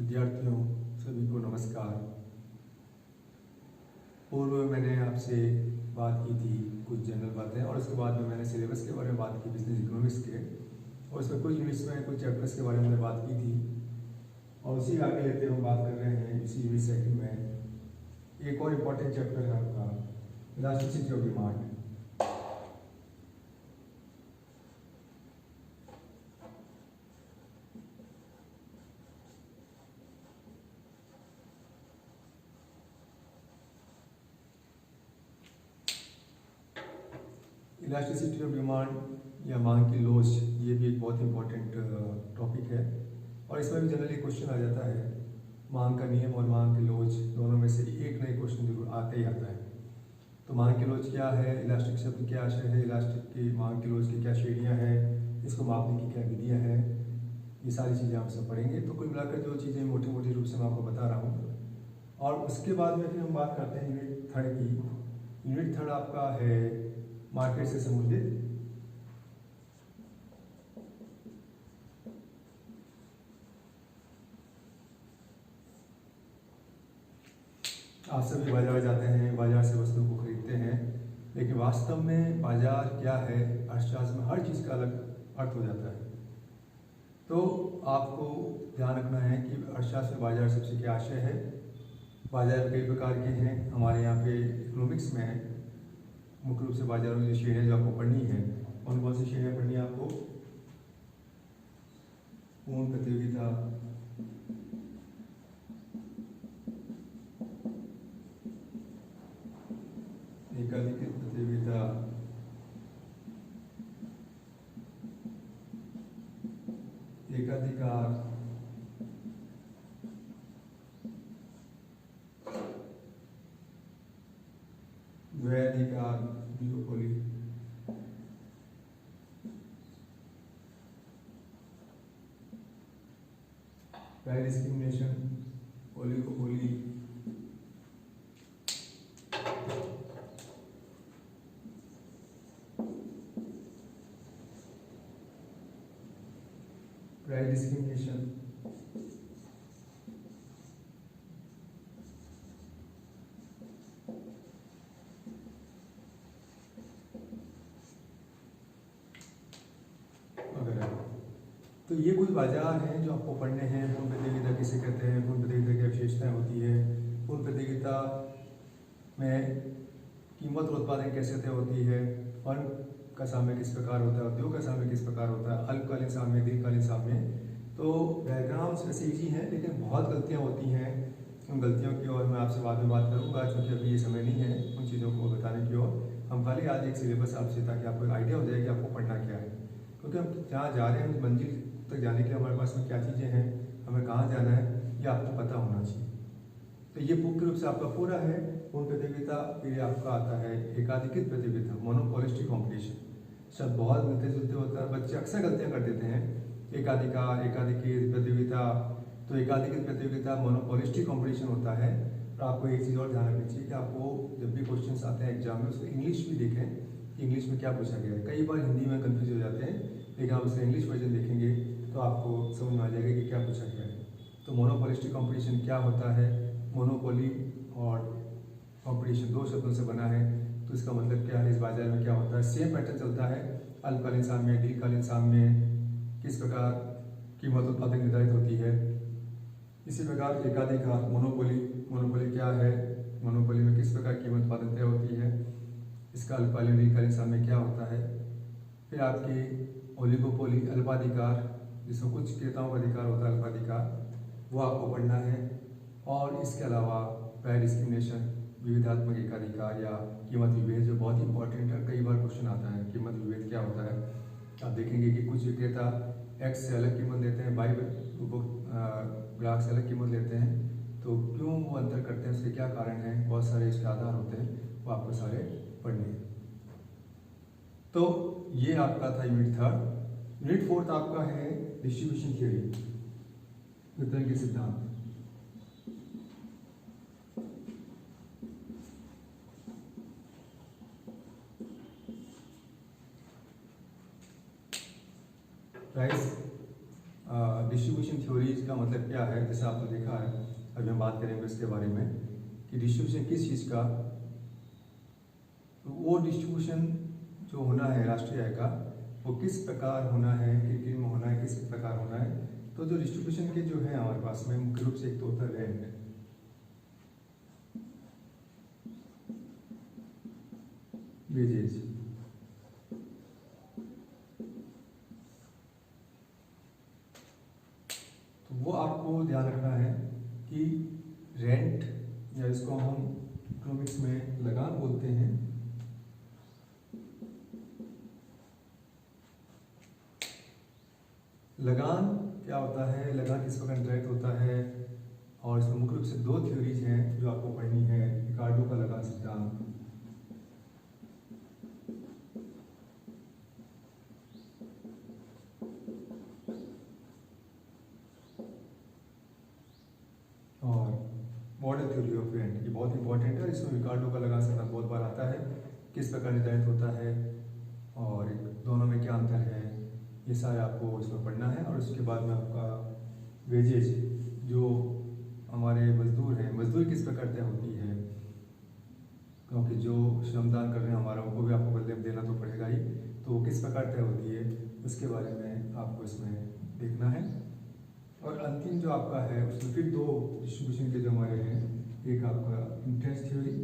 विद्यार्थियों सभी को नमस्कार। पूर्व में मैंने आपसे बात की थी कुछ जनरल बातें, और उसके बाद में मैंने सिलेबस के बारे में बात की, बिजनेस इकोनॉमिक्स के, और उसमें कुछ यूनिट्स में कुछ चैप्टर्स के बारे में मैंने बात की थी। और उसी आगे लेते हम बात कर रहे हैं इसी यूनिट सेकंड में। एक और इम्पॉर्टेंट चैप्टर है आपका elasticity of demand. Elasticity of demand या मांग की लोच, ये भी एक बहुत इंपॉर्टेंट टॉपिक है, और इसमें भी जनरली क्वेश्चन आ जाता है। मांग का नियम और मांग की लोच दोनों में से एक नए क्वेश्चन जरूर आता ही आता है। तो मांग की लोच क्या है, इलास्टिक शब्द क्या आशय है, इलास्टिक की मांग की लोच की क्या श्रेणियाँ हैं, इसको मापने की क्या विधियाँ हैं, ये सारी चीज़ें हम सब पढ़ेंगे। तो कुल मिलाकर जो चीज़ें मोटी मोटी रूप से मैं आपको बता रहा हूँ, और उसके बाद में फिर हम बात करते हैं यूनिट थर्ड की। यूनिट थर्ड आपका है मार्केट से संबंधित। आप सभी बाजार जाते हैं, बाजार से वस्तुओं को खरीदते हैं, लेकिन वास्तव में बाजार क्या है, अर्थशास्त्र में हर चीज़ का अलग अर्थ हो जाता है। तो आपको ध्यान रखना है कि अर्थशास्त्र में बाजार सबसे क्या आशय है। बाजार कई प्रकार के हैं, हमारे यहाँ पे इकोनॉमिक्स में मुख्य रूप से बाजारों की श्रेणियाँ जो आपको पढ़नी है, कौन कौन सी श्रेणियाँ पढ़नी है आपको। पूर्ण प्रतियोगिता, एकाधिकृत प्रतियोगिता, एकाधिकार, द्वैधिकार, duopoly, price discrimination, oligopoly, price discrimination, वगैरह। तो ये कुछ बाजार हैं जो आपको पढ़ने हैं। पूर्ण प्रतियोगिता किसे कहते हैं, पूर्ण प्रतियोगिता की विशेषताएं होती है, पूर्ण प्रतियोगिता में कीमत और उत्पादन कैसे तय होती है, फर्म का साम्य किस प्रकार होता है, उद्योग का साम्य किस प्रकार होता है, अल्पकालीन साम्य, दीर्घकालीन साम्य। तो डायग्राम्स वैसे ईजी हैं, लेकिन बहुत गलतियाँ होती हैं। उन गलतियों की ओर मैं आपसे बाद में बात करूँगा, क्योंकि अभी ये समय नहीं है उन चीज़ों को बताने की ओर। हम खाली आज एक सिलेबस आपसे, ताकि आपको एक आइडिया हो जाए कि आपको पढ़ना क्या है, क्योंकि हम जहाँ जा रहे हैं उस मंजिल तक जाने के लिए हमारे पास में क्या चीज़ें हैं, हमें कहाँ जाना है, ये आपको पता होना चाहिए। तो ये मुख्य रूप से आपका पूरा है पूर्ण प्रतियोगिता। फिर आपका आता है एकाधिकृत प्रतियोगिता, मोनोपोलिस्टिक कॉम्पिटिशन। शब्द बहुत मिलते जुलते होता है, बच्चे अक्सर गलतियाँ कर देते हैं। एकाधिकार, एकाधिकृत प्रतियोगिता, तो एकाधिकृत प्रतियोगिता मोनोपोलिस्टिक कॉम्पिटिशन होता है। और आपको एक चीज़ और ध्यान रखनी चाहिए कि आपको जब भी क्वेश्चन आते हैं एग्जाम में, उसको इंग्लिश भी देखें, इंग्लिश में क्या पूछा गया है। कई बार हिंदी में कन्फ्यूज हो जाते हैं, लेकिन आप उसका इंग्लिश वर्जन देखेंगे तो आपको समझ में आ जाएगा कि क्या पूछा गया है। तो मोनोपोलिस्टिक कॉम्पिटिशन क्या होता है। मोनोपोली और कंपटीशन दो शब्दों से बना है, तो इसका मतलब क्या है, इस बाजार में क्या होता है, सेम पैटर्न चलता है। अल्पकालीन साम्य, दीर्घकालीन साम्य, किस प्रकार कीमत उत्पादन निर्धारित होती है। इसी प्रकार एकाधिकार, मोनोपोली, मोनोपोली क्या है, मोनोपोली में किस प्रकार कीमत उत्पादन तय होती है, इसका अल्पकालीन दीर्घकालीन साम्य क्या होता है। फिर आपकी ओलिगोपोली, अल्पाधिकार, जिसमें कुछ क्रेताओं का अधिकार होता है, अल्पाधिकार, वो आपको पढ़ना है। और इसके अलावा प्राइस डिस्क्रिमिनेशन, विविधात्मक एकाधिकार या कीमत विभेद, जो बहुत ही इंपॉर्टेंट है, कई बार क्वेश्चन आता है। कीमत विभेद क्या होता है। आप देखेंगे कि कुछ विक्रेता एक्स से अलग कीमत लेते हैं, वाई ग्राहक से अलग कीमत लेते हैं, तो क्यों वो अंतर करते हैं, उसके क्या कारण है, बहुत सारे इसके आधार होते हैं, वो आपको सारे पढ़ने हैं। तो ये आपका था यूनिट थर्ड। यूनिट फोर्थ आपका है डिस्ट्रीब्यूशन थ्योरी, वितरण के सिद्धांत। प्राइस डिस्ट्रीब्यूशन थ्योरीज का मतलब क्या है, जैसे आपने देखा है, अभी हम बात करेंगे इसके बारे में कि डिस्ट्रीब्यूशन किस चीज़ का, तो वो डिस्ट्रीब्यूशन जो होना है राष्ट्रीय आय का वो किस प्रकार होना है, किन में होना है, किस प्रकार होना है। तो जो डिस्ट्रीब्यूशन के जो है हमारे पास में मुख्य रूप से एक तो होता है रेंट, वेजेज, तो वो आपको ध्यान रखना है कि रेंट या इसको हम इकोनॉमिक्स में लगान बोलते हैं, लगान क्या होता है, लगान किस प्रकार निर्धारित होता है। और इसमें मुख्य रूप से दो थ्योरीज हैं जो आपको पढ़नी है, रिकार्डो का लगान सिद्धांत और मॉडल थ्योरी ऑफ रेंट। ये बहुत इंपॉर्टेंट है, इसमें रिकार्डो का लगान सिद्धांत बहुत बार आता है, किस प्रकार निर्धारित होता है और दोनों में क्या अंतर है, ये सारे आपको इसमें पढ़ना है। और उसके बाद में आपका वेजेज, जो हमारे मजदूर हैं, मजदूरी किस प्रकार तय होती है, क्योंकि जो श्रमदान कर रहे हैं हमारा, उनको भी आपको बदले में देना तो पड़ेगा ही, तो वो किस प्रकार तय होती है उसके बारे में आपको इसमें देखना है। और अंतिम जो आपका है उसमें फिर दो डिस्ट्रीब्यूशन के जो हमारे हैं, एक आपका इंटरेस्ट थ्योरी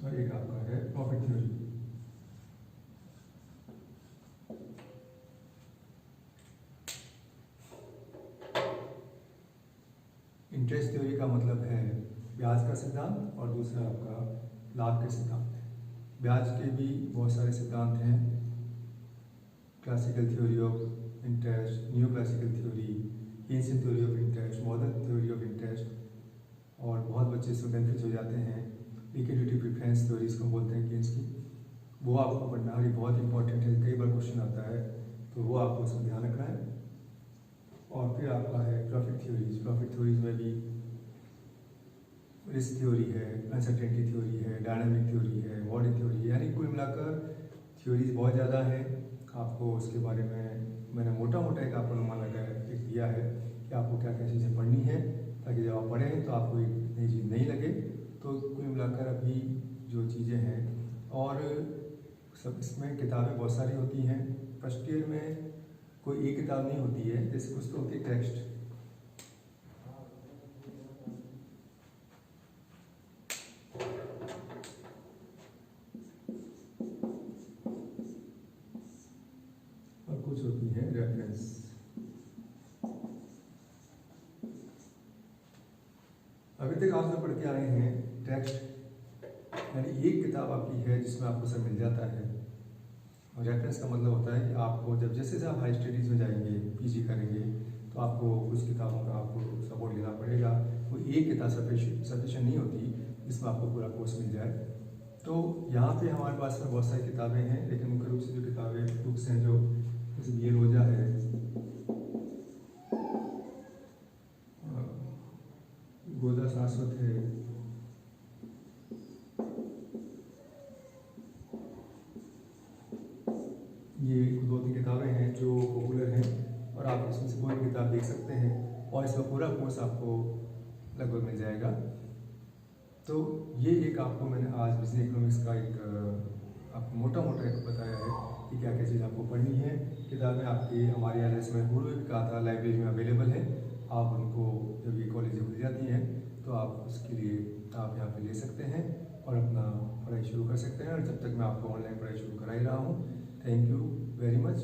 और एक आपका है प्रॉफिट थ्योरी। इंटरेस्ट थ्योरी का मतलब है ब्याज का सिद्धांत और दूसरा आपका लाभ का सिद्धांत है। ब्याज के भी बहुत सारे सिद्धांत हैं, classical theory of interest, new classical theory, Keynesian theory of interest, modern theory of interest, और बहुत बच्चे इसमें कन्फ्यूज हो जाते हैं। लिक्विडिटी प्रेफरेंस थ्योरी इसको बोलते हैं केन्स की, वो आपको पढ़ना है, ये बहुत इंपॉर्टेंट है, कई बार क्वेश्चन आता है, तो वो आपको उसमें ध्यान रखना है। और फिर आपका है प्रॉफिट थ्योरीज। प्रॉफिट थ्योरीज में भी रिस्क थ्योरी है, अनसर्टेनिटी थ्योरी है, डायनामिक थ्योरी है, मॉडल थ्योरी है, यानी कुल मिलाकर थ्योरीज बहुत ज़्यादा है। आपको उसके बारे में मैंने मोटा मोटा एक आपको अनुमान लगाया, एक दिया है कि आपको क्या क्या चीज़ें पढ़नी है, ताकि जब आप पढ़ें तो आपको एक नई चीज़ नहीं लगे। तो कुल मिलाकर अभी जो चीज़ें हैं, और सब इसमें किताबें बहुत सारी होती हैं। फर्स्ट ईयर में कोई एक किताब नहीं होती है, जैसे कुछ तो होती है टेक्स्ट, और कुछ होती है रेफरेंस। अभी तक आप जो पढ़ के आए हैं टेक्स्ट, यानी एक किताब आपकी है जिसमें आपको सब मिल जाता है। और रेफरेंस का मतलब होता है कि आपको जब जैसे आप हाई स्टडीज़ में जाएंगे, पीजी करेंगे, तो आपको कुछ किताबों का आपको सपोर्ट लेना पड़ेगा। वो एक किताब सफिशिएंट नहीं होती जिसमें आपको पूरा कोर्स मिल जाए। तो यहाँ पे हमारे पास में बहुत सारी किताबें हैं, लेकिन मुख्य रूप से जो किताबें बुक्स हैं, जो जैसे बी एल ओझा है, गोदा शाश्वत है, ये दो तीन किताबें हैं जो पॉपुलर हैं, और आप इसमें से कोई भी किताब देख सकते हैं, और इसका पूरा कोर्स आपको लगभग मिल जाएगा। तो ये एक आपको मैंने आज बिजनेस इकोनॉमिक्स का एक आपको मोटा मोटा एक बताया है कि क्या क्या चीज़ आपको पढ़नी है। किताबें आपकी हमारे यहाँ इसमें पूर्व भी कहा था, लाइब्रेरी में अवेलेबल है। आप उनको जब ये कॉलेज खुल जाती हैं तो आप उसके लिए आप यहाँ पे ले सकते हैं और अपना पढ़ाई शुरू कर सकते हैं। और जब तक मैं आपको ऑनलाइन पढ़ाई शुरू करा ही रहा हूँ। Thank you very much.